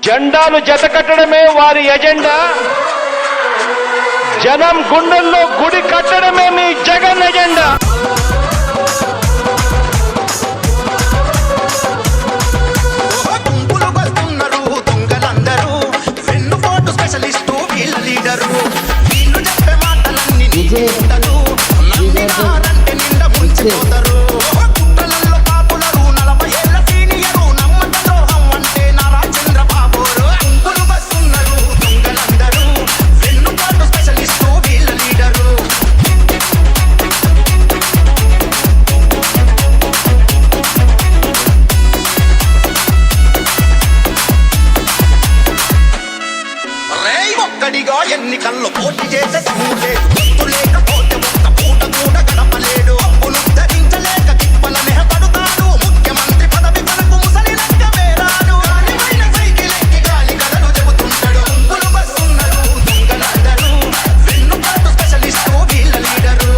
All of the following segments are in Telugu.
జెండాలు జతకట్టడమే వారి ఎజెండా. జనం గుండెల్లో గుడి కట్టడమే మీ జగన్ ఎజెండా. ఒక్కడిగా ఎన్నికల్లో పోటీ చేసే గుర్తు లేకపోతే ఒక్క పూట కూడా గడపలేడు. అప్పును ధరించలేక తిప్పలనే పడుతాడు. ముఖ్యమంత్రి పదవి కొరకు ముసలి లెక్క వేరాడు. సైకిల్ ఎక్కి గాలి కథలు చెబుతుంటాడు. గుంపులు వస్తున్నారు దొంగలందరూ, వెన్నుపాటు స్పెషలిస్టు వీళ్ళ లీడరు.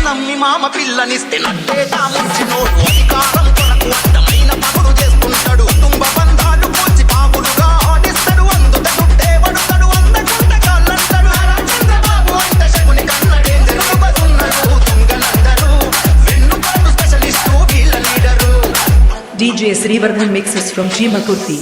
నమ్మి మామ పిల్లనిస్తే నట్టేటా ముంచినోడు. అధికారం కొరకు అడ్డమైన పగుడు చేస్తుంటాడు. కుటుంబ బంధాలు పూచి పాపులుగా ఆడిస్తాడు. అందుతుంటే వడుతాడు, అందకుంటే కాళ్ళంటాడు. చంద్రబాబు అంటే శకుని కన్నడేందరు. బతున్నారు దొంగలందరూ, వెన్నుపాటు స్పెషలిస్టు వీళ్ళ leader. DJ Srivardhan mixes from Chimakurti.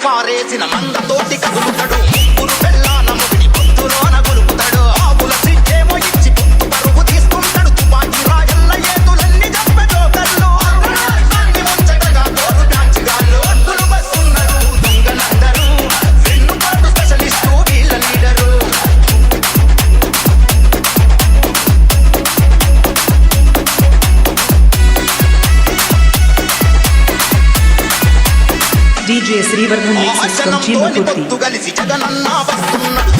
పారేసిన మందతోటి కదులుతాడు. ముగ్గురు పెళ్ళాన ముగిడి పొత్తులోన గొలుపుతాడు. ఆవుల సిట్టేమో ఇచ్చి పొత్తు పరుగు తీసుకుంటాడు. తుపాకి రాయల్ల ఏతులన్నీ చెప్పజోకర్లు. ముంచటగా కోరు డాన్స్గాళ్ళు. ఒడ్డులు వస్తున్నారు దొంగలందరూ, వెన్నుపాటు స్పెషలిస్టు వీళ్ళ leader. DJ Srivardhan mixes from Chimakurti. కలిసి జగనన్న వస్తున్నాడు.